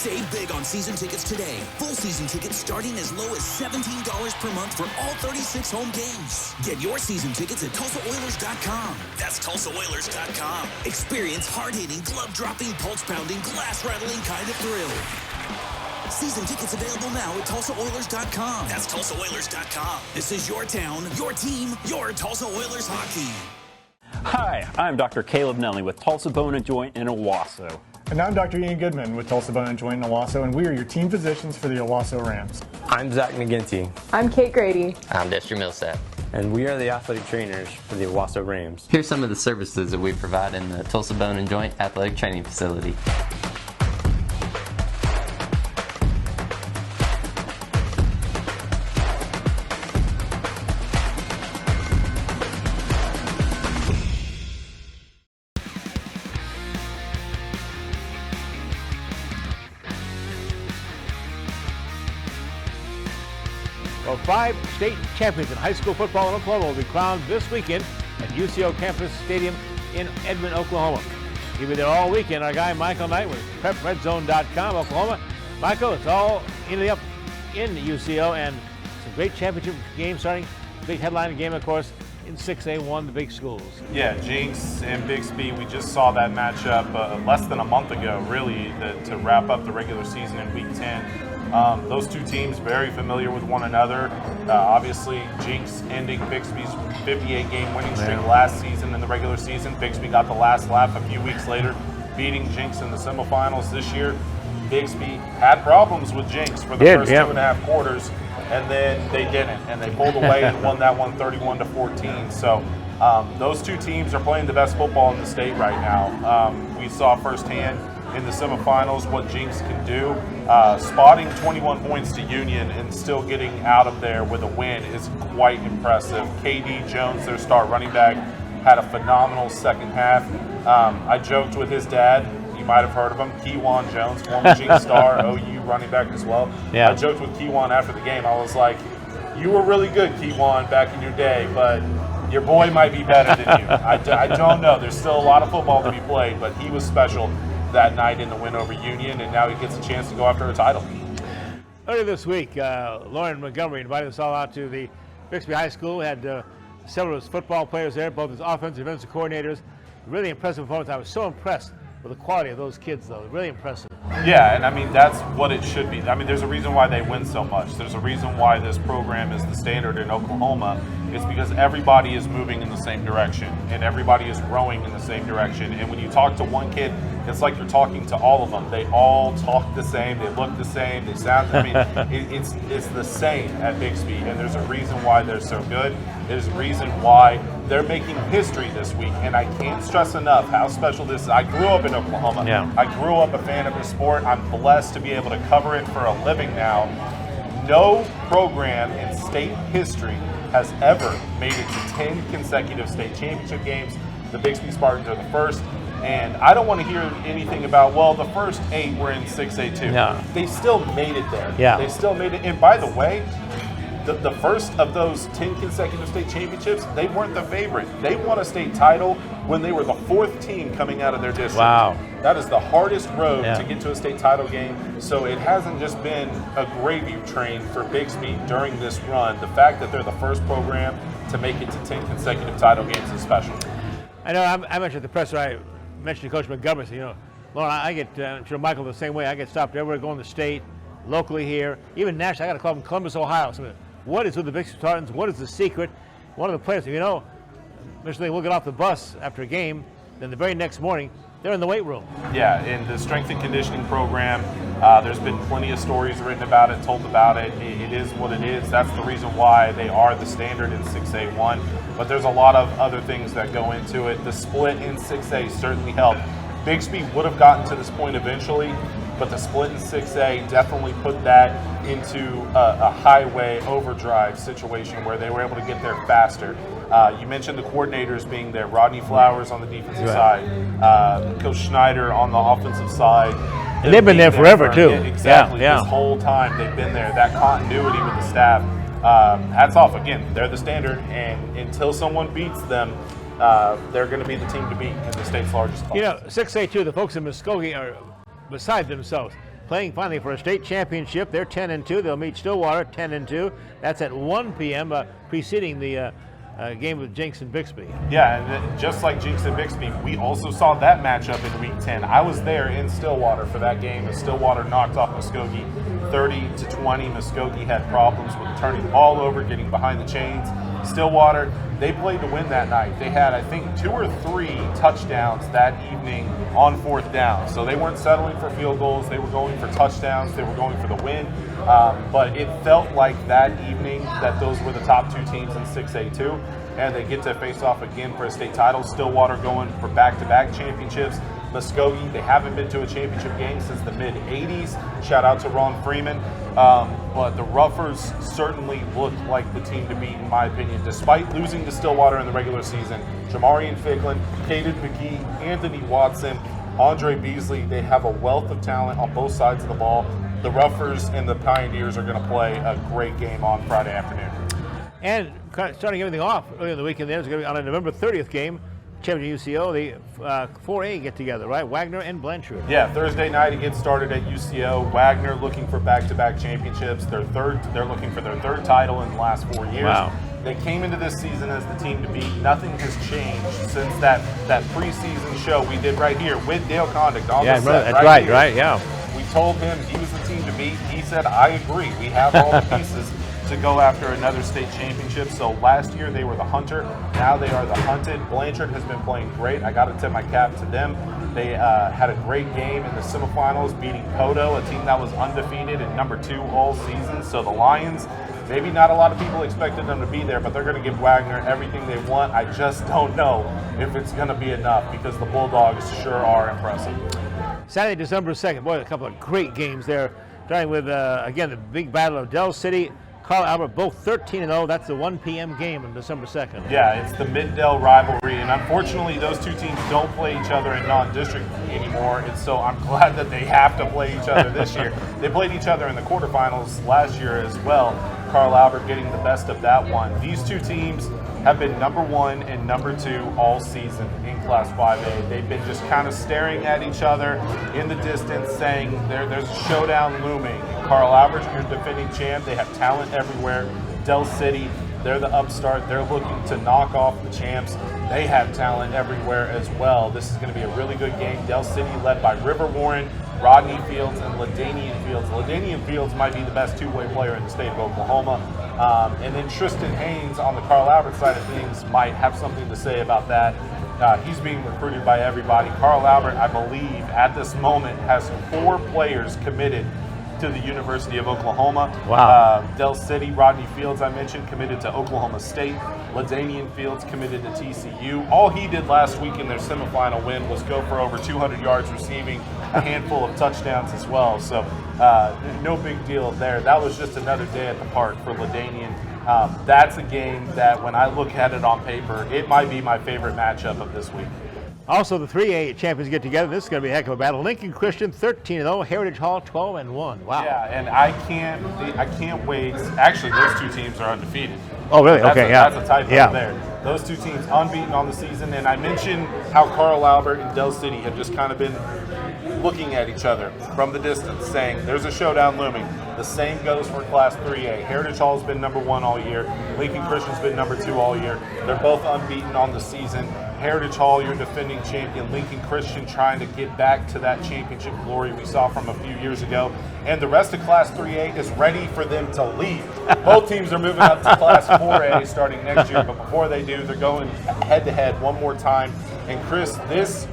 Save big on season tickets today. Full season tickets starting as low as $17 per month for all 36 home games. Get your season tickets at TulsaOilers.com. That's TulsaOilers.com. Experience hard-hitting, glove-dropping, pulse-pounding, glass-rattling kind of thrill. Season tickets available now at TulsaOilers.com. That's TulsaOilers.com. This is your town, your team, your Tulsa Oilers hockey. Hi, I'm Dr. Caleb Nelly with Tulsa Bone and Joint in Owasso. And I'm Dr. Ian Goodman with Tulsa Bone and Joint in Owasso, and we are your team physicians for the Owasso Rams. I'm Zach McGinty. I'm Kate Grady. I'm Dexter Millsap. And we are the athletic trainers for the Owasso Rams. Here's some of the services that we provide in the Tulsa Bone and Joint Athletic Training Facility. Well, 5 state champions in high school football in Oklahoma will be crowned this weekend at UCO Campus Stadium in Edmond, Oklahoma. He'll be there all weekend. Our guy Michael Knight with PrepRedZone.com, Oklahoma. Michael, it's all in UCO and some great championship games starting. Big headline game, of course, in 6A1, the big schools. Yeah, Jinx and Bixby, we just saw that matchup less than a month ago, really, to wrap up the regular season in Week 10. Those two teams very familiar with one another. Obviously, Jinx ending Bixby's 58-game winning streak last season in the regular season. Bixby got the last laugh a few weeks later, beating Jinx in the semifinals this year. Bixby had problems with Jinx for the first 2.5 quarters, and then they didn't, and they pulled away and won that one 31-14. So those two teams are playing the best football in the state right now. We saw firsthand in the semifinals what Jinx can do. Spotting 21 points to Union and still getting out of there with a win is quite impressive. KD Jones, their star running back, had a phenomenal second half. I joked with his dad, you might have heard of him, Keywan Jones, former Jinx star, OU running back as well. I joked with Keywan after the game. I was like, you were really good, Keywan, back in your day, but your boy might be better than you. I don't know. There's still a lot of football to be played, but he was special that night in the win over Union, and now he gets a chance to go after a title. Earlier this week, Lauren Montgomery invited us all out to the Bixby High School. We had several of his football players there, both his offensive and defensive coordinators. Really impressive performance. I was so impressed with the quality of those kids, though. Really impressive. Yeah, and I mean, that's what it should be. I mean, there's a reason why they win so much. There's a reason why this program is the standard in Oklahoma. It's because everybody is moving in the same direction, and everybody is growing in the same direction. And when you talk to one kid, it's like you're talking to all of them. They all talk the same, they look the same, they sound, I mean, it's the same at Bixby, and there's a reason why they're so good. There's a reason why they're making history this week, and I can't stress enough how special this is. I grew up in Oklahoma. I grew up a fan of the sport. I'm blessed to be able to cover it for a living now. No program in state history has ever made it to 10 consecutive state championship games. The Bixby Spartans are the first. And I don't want to hear anything about, well, the first 8 were in 6A2. No. They still made it there. Yeah. They still made it. And by the way, the first of those 10 consecutive state championships, they weren't the favorite. They won a state title when they were the 4th team coming out of their district. Wow. That is the hardest road to get to a state title game. So it hasn't just been a gravy train for Bixby during this run. The fact that they're the first program to make it to 10 consecutive title games is special. I know I mentioned at the presser, I mentioned to Coach Montgomery, so, you know, Lauren, I get, I'm sure Michael the same way, I get stopped everywhere going to the state, locally here, even nationally. I got to call them Columbus, Ohio. So what is with the Bixby Spartans? What is the secret? One of the players, you know, Mr. will get off the bus after a game, then the very next morning, they're in the weight room. Yeah, in the strength and conditioning program, there's been plenty of stories written about it, told about it. It is what it is. That's the reason why they are the standard in 6A1. But there's a lot of other things that go into it. The split in 6A certainly helped. Bixby would have gotten to this point eventually, but the split in 6A definitely put that into a highway overdrive situation where they were able to get there faster. You mentioned the coordinators being there. Rodney Flowers on the defensive side, Coach Schneider on the offensive side. And they've been there forever, too. Yeah, exactly. Yeah. This whole time they've been there. That continuity with the staff. Hats off. Again, they're the standard, and until someone beats them, they're going to be the team to beat in the state's largest class. You know, 6A2, the folks in Muskogee are beside themselves. playing finally for a state championship. They're 10-2. They'll meet Stillwater 10-2. That's at 1 p.m. Preceding the game with Jenks and Bixby. Yeah, and then just like Jenks and Bixby, we also saw that matchup in Week 10. I was there in Stillwater for that game as Stillwater knocked off Muskogee 30-20. Muskogee had problems with turning the ball over, getting behind the chains. Stillwater, they played to win that night. They had, I think, 2 or 3 touchdowns that evening on 4th down. So they weren't settling for field goals. They were going for touchdowns. They were going for the win. But it felt like that evening that those were the top 2 teams in 6A too. And they get to face off again for a state title. Stillwater going for back-to-back championships. Muskogee, they haven't been to a championship game since the mid-'80s. Shout out to Ron Freeman. But the Ruffers certainly looked like the team to beat, in my opinion, despite losing to Stillwater in the regular season. Jamarian Ficklin, Caden McGee, Anthony Watson, Andre Beasley, they have a wealth of talent on both sides of the ball. The Ruffers and the Pioneers are going to play a great game on Friday afternoon. And starting everything off early in the weekend, there's going to be on a November 30th game, Championship UCO, the 4A get together, right? Wagner and Blanchard. Yeah, Thursday night it gets started at UCO. Wagner looking for back-to-back championships. They're looking for their 3rd title in the last 4 years. Wow. They came into this season as the team to beat. Nothing has changed since that preseason show we did right here with Dale Condict on the set. That's right, yeah. We told him he was the team to beat. He said, I agree. We have all the pieces to go after another state championship. So last year they were the hunter. Now they are the hunted. Blanchard has been playing great. I got to tip my cap to them. They had a great game in the semifinals, beating Poto, a team that was undefeated and number 2 all season. So the Lions, maybe not a lot of people expected them to be there, but they're going to give Wagner everything they want. I just don't know if it's going to be enough because the Bulldogs sure are impressive. Saturday, December 2nd. Boy, a couple of great games there. Starting with, again, the big battle of Del City, Carl Albert, both 13-0. That's the 1 p.m. game on December 2nd. Yeah, it's the Mid-Del rivalry, and unfortunately those 2 teams don't play each other in non-district anymore, and so I'm glad that they have to play each other this year. They played each other in the quarterfinals last year as well. Carl Albert getting the best of that one. These 2 teams have been number 1 and number 2 all season in Class 5A. They've been just kind of staring at each other in the distance, saying there's a showdown looming. Carl Albert, your defending champ, they have talent everywhere. Del City, they're the upstart. They're looking to knock off the champs. They have talent everywhere as well. This is going to be a really good game. Del City led by River Warren, Rodney Fields, and LaDanian Fields. LaDanian Fields might be the best 2-way player in the state of Oklahoma. And then Tristan Haynes on the Carl Albert side of things might have something to say about that. He's being recruited by everybody. Carl Albert, I believe, at this moment has 4 players committed to the University of Oklahoma. Wow. Del City, Rodney Fields, I mentioned, committed to Oklahoma State. LaDanian Fields committed to TCU. All he did last week in their semifinal win was go for over 200 yards receiving, a handful of touchdowns as well. So no big deal there. That was just another day at the park for LaDanian. That's a game that when I look at it on paper, it might be my favorite matchup of this week. Also, the 3A champions get together. This is going to be a heck of a battle. Lincoln Christian 13-0, Heritage Hall 12-1. Wow. Yeah, and I can't wait. Actually, those 2 teams are undefeated. Oh, really? Okay, yeah. That's a typo there. Those 2 teams unbeaten on the season, and I mentioned how Carl Albert and Del City have just kind of been looking at each other from the distance, saying there's a showdown looming. The same goes for Class 3A. Heritage Hall's been number 1 all year. Lincoln Christian's been number 2 all year. They're both unbeaten on the season. Heritage Hall, your defending champion. Lincoln Christian trying to get back to that championship glory we saw from a few years ago. And the rest of Class 3A is ready for them to leave. Both teams are moving up to Class 4A starting next year, but before they do, they're going head-to-head one more time. And Chris, this,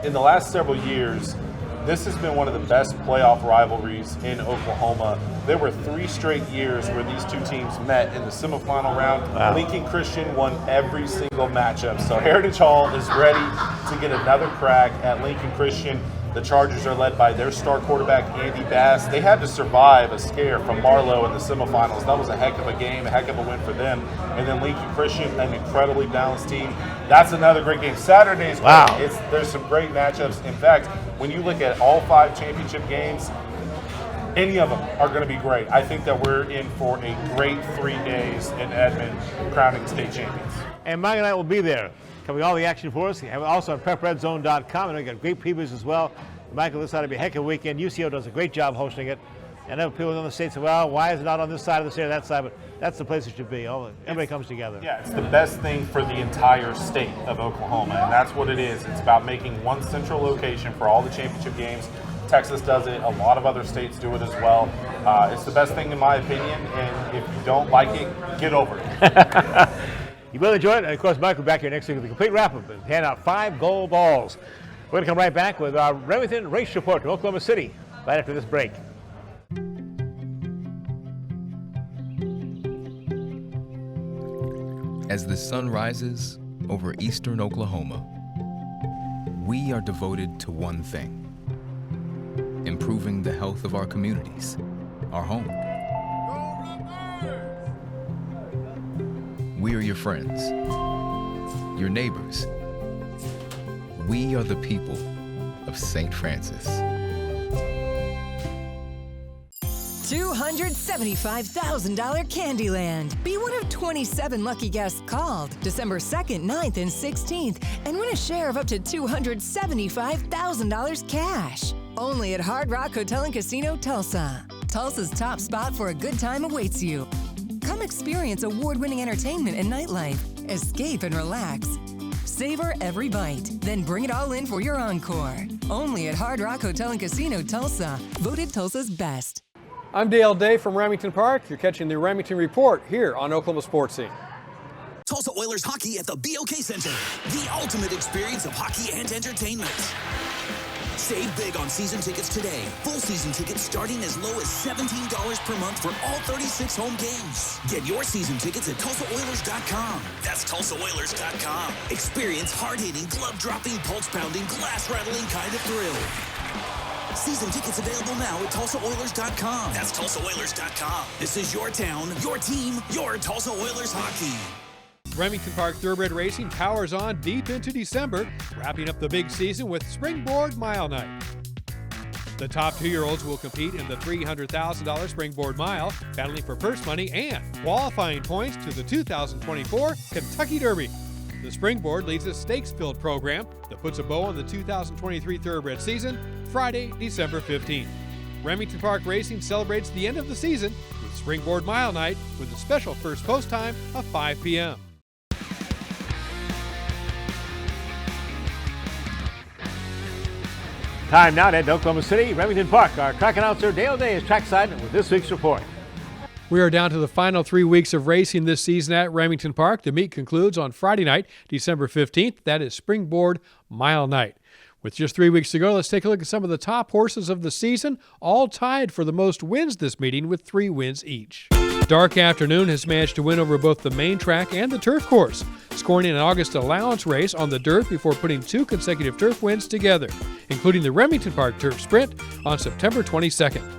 in the last several years, this has been one of the best playoff rivalries in Oklahoma. There were 3 straight years where these 2 teams met in the semifinal round. Wow. Lincoln Christian won every single matchup. So Heritage Hall is ready to get another crack at Lincoln Christian. The Chargers are led by their star quarterback, Andy Bass. They had to survive a scare from Marlowe in the semifinals. That was a heck of a game, a heck of a win for them. And then Lincoln Christian, an incredibly balanced team. That's another great game. Saturday's great. Wow. There's some great matchups. In fact, when you look at all 5 championship games, any of them are going to be great. I think that we're in for a great 3 days in Edmond, crowning state champions. And Mike and I will be there, covering all the action for us. Also on PrepRedZone.com, and we got great previews as well. Michael, this ought to be a heck of a weekend. UCO does a great job hosting it. And then people in the state say, well, why is it not on this side of the state or that side? But that's the place it should be. Everybody comes together. Yeah, it's the best thing for the entire state of Oklahoma, and that's what it is. It's about making one central location for all the championship games. Texas does it. A lot of other states do it as well. It's the best thing in my opinion, and if you don't like it, get over it. You will enjoy it. And, of course, Mike will be back here next week with a complete wrap-up and hand out 5 gold balls. We're going to come right back with our Remington Race Report to Oklahoma City right after this break. As the sun rises over eastern Oklahoma, we are devoted to one thing: improving the health of our communities, our home. We are your friends, your neighbors. We are the people of St. Francis. $275,000 Candyland. Be one of 27 lucky guests called December 2nd, 9th, and 16th and win a share of up to $275,000 cash. Only at Hard Rock Hotel and Casino, Tulsa. Tulsa's top spot for a good time awaits you. Come experience award-winning entertainment and nightlife. Escape and relax. Savor every bite, then bring it all in for your encore. Only at Hard Rock Hotel and Casino, Tulsa. Voted Tulsa's best. I'm Dale Day from Remington Park. You're catching the Remington Report here on Oklahoma Sportscene. Tulsa Oilers hockey at the BOK Center. The ultimate experience of hockey and entertainment. Save big on season tickets today. Full season tickets starting as low as $17 per month for all 36 home games. Get your season tickets at TulsaOilers.com. That's TulsaOilers.com. Experience hard-hitting, glove-dropping, pulse-pounding, glass-rattling kind of thrill. Season tickets available now at TulsaOilers.com. That's TulsaOilers.com. This is your town, your team, your Tulsa Oilers hockey. Remington Park Thoroughbred Racing powers on deep into December, wrapping up the big season with Springboard Mile Night. The top 2-year-olds will compete in the $300,000 Springboard Mile, battling for purse money and qualifying points to the 2024 Kentucky Derby. The Springboard leads a stakes-filled program that puts a bow on the 2023 Thoroughbred season Friday, December 15th. Remington Park Racing celebrates the end of the season with Springboard Mile Night with a special first post time of 5 p.m. Time now to head to Oklahoma City, Remington Park. Our track announcer Dale Day is trackside with this week's report. We are down to the final 3 weeks of racing this season at Remington Park. The meet concludes on Friday night, December 15th. That is Springboard Mile Night. With just 3 weeks to go, let's take a look at some of the top horses of the season, all tied for the most wins this meeting with 3 wins each. Dark Afternoon has managed to win over both the main track and the turf course, scoring an August allowance race on the dirt before putting 2 consecutive turf wins together, including the Remington Park Turf Sprint on September 22nd.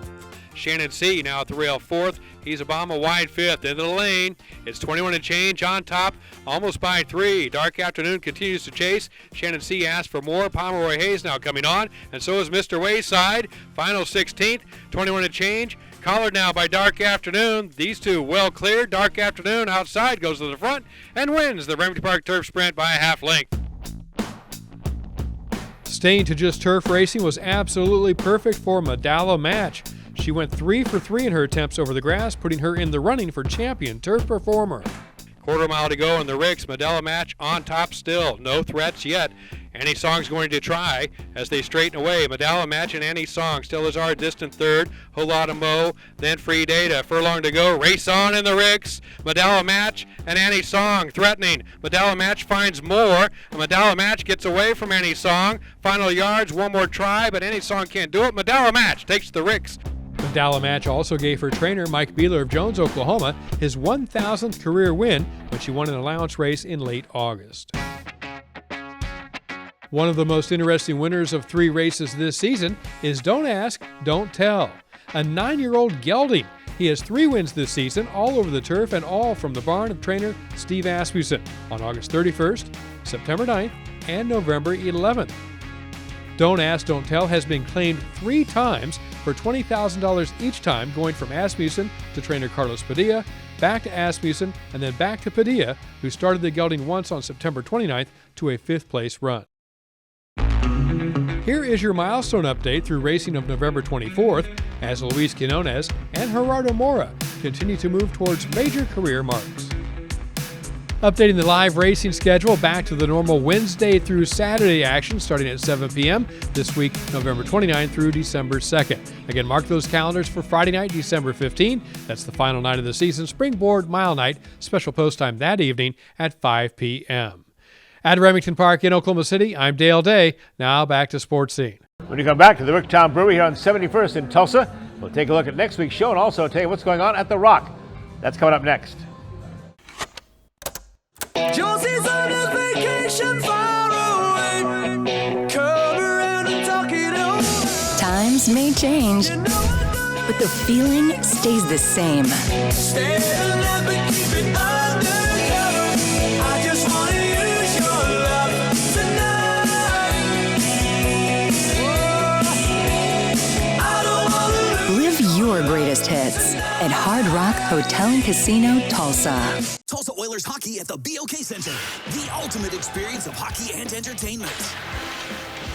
Shannon C. now at the rail 4th. He's Obama wide 5th into the lane. It's 21 and change on top, almost by 3. Dark Afternoon continues to chase. Shannon C. asks for more. Pomeroy Hayes now coming on, and so is Mr. Wayside. Final 16th, 21 and change. Collared now by Dark Afternoon. These two well cleared. Dark Afternoon outside goes to the front and wins the Remington Park Turf Sprint by a half length. Staying to just turf racing was absolutely perfect for Medalla Match. She went 3 for 3 in her attempts over the grass, putting her in the running for champion turf performer. Quarter mile to go in the Ricks. Medalla Match on top still. No threats yet. Annie Song's going to try as they straighten away. Medalla Match and Annie Song still is our distant third. Whole lot of Mo, then Free Data. Furlong to go. Race on in the Ricks. Medalla Match and Annie Song threatening. Medalla Match finds more. Medalla Match gets away from Annie Song. Final yards, one more try, but Annie Song can't do it. Medalla Match takes the Ricks. Medalla Match also gave her trainer, Mike Beeler of Jones, Oklahoma, his 1,000th career win when she won an allowance race in late August. One of the most interesting winners of 3 races this season is Don't Ask, Don't Tell, a 9-year-old gelding. He has 3 wins this season, all over the turf and all from the barn of trainer Steve Asmussen on August 31st, September 9th, and November 11th. Don't Ask, Don't Tell has been claimed 3 times for $20,000 each time, going from Asmussen to trainer Carlos Padilla, back to Asmussen, and then back to Padilla, who started the gelding once on September 29th to a 5th place run. Here is your milestone update through racing of November 24th as Luis Quinones and Gerardo Mora continue to move towards major career marks. Updating the live racing schedule back to the normal Wednesday through Saturday action starting at 7 p.m. this week, November 29th through December 2nd. Again, mark those calendars for Friday night, December 15th. That's the final night of the season. Springboard Mile Night, special post time that evening at 5 p.m. At Remington Park in Oklahoma City, I'm Dale Day. Now back to Sports Scene. When you come back to the Bricktown Brewery here on 71st in Tulsa, we'll take a look at next week's show and also tell you what's going on at The Rock. That's coming up next. Josie's on a vacation far away. Come around and talk it over. Times may change, but the feeling stays the same. Stay alive and keep it undercover. I just want to use your love tonight. Whoa. I don't want to Live your greatest hits at Hard Rock Hotel and Casino Tulsa. Tulsa Oilers hockey at the BOK Center. The ultimate experience of hockey and entertainment.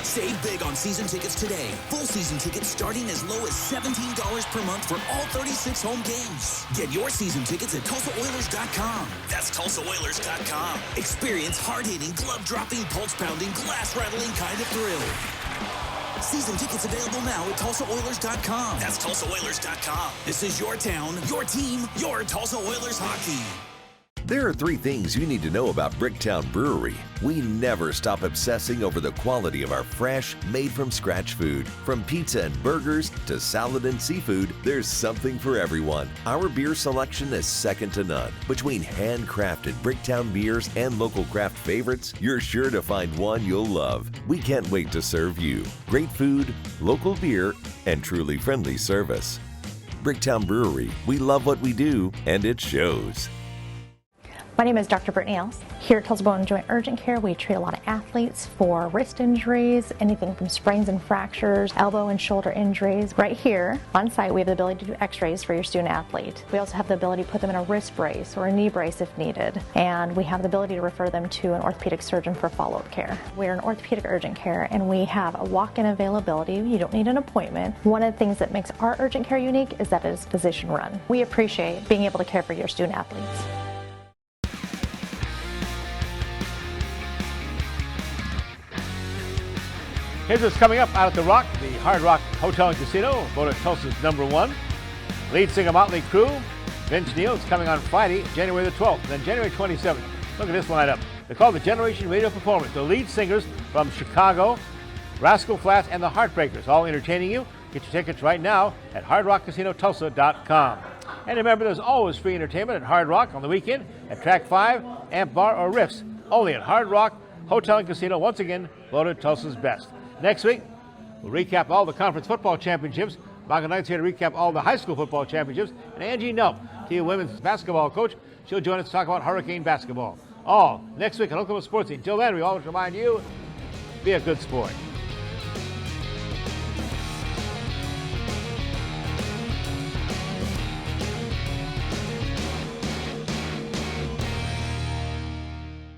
Save big on season tickets today. Full season tickets starting as low as $17 per month for all 36 home games. Get your season tickets at TulsaOilers.com. That's TulsaOilers.com. Experience hard-hitting, glove-dropping, pulse-pounding, glass-rattling kind of thrill. Season tickets available now at TulsaOilers.com. That's TulsaOilers.com. This is your town, your team, your Tulsa Oilers hockey. There are 3 things you need to know about Bricktown Brewery. We never stop obsessing over the quality of our fresh, made-from-scratch food. From pizza and burgers to salad and seafood, there's something for everyone. Our beer selection is second to none. Between handcrafted Bricktown beers and local craft favorites, you're sure to find one you'll love. We can't wait to serve you. Great food, local beer, and truly friendly service. Bricktown Brewery, we love what we do, and it shows. My name is Dr. Brittany Els. Here at Tulsa Bone and Joint Urgent Care, we treat a lot of athletes for wrist injuries, anything from sprains and fractures, elbow and shoulder injuries. Right here on site, we have the ability to do x-rays for your student athlete. We also have the ability to put them in a wrist brace or a knee brace if needed. And we have the ability to refer them to an orthopedic surgeon for follow-up care. We're an orthopedic urgent care and we have a walk-in availability. You don't need an appointment. One of the things that makes our urgent care unique is that it is physician run. We appreciate being able to care for your student athletes. Here's what's coming up out at The Rock, the Hard Rock Hotel and Casino, voted Tulsa's #1. Lead singer Motley Crue, Vince Neil is coming on Friday, January the 12th. Then January 27th, look at this lineup. They're called the Generation Radio Performance. The lead singers from Chicago, Rascal Flatts, and the Heartbreakers, all entertaining you. Get your tickets right now at hardrockcasinotulsa.com. And remember, there's always free entertainment at Hard Rock on the weekend at Track 5, Amp Bar, or Riffs. Only at Hard Rock Hotel and Casino, once again, voted Tulsa's best. Next week, we'll recap all the conference football championships. Margaret Knight's here to recap all the high school football championships. And Angie Nelp, TU women's basketball coach, she'll join us to talk about Hurricane basketball. All next week on Oklahoma Sports. Until then, we always remind you, be a good sport.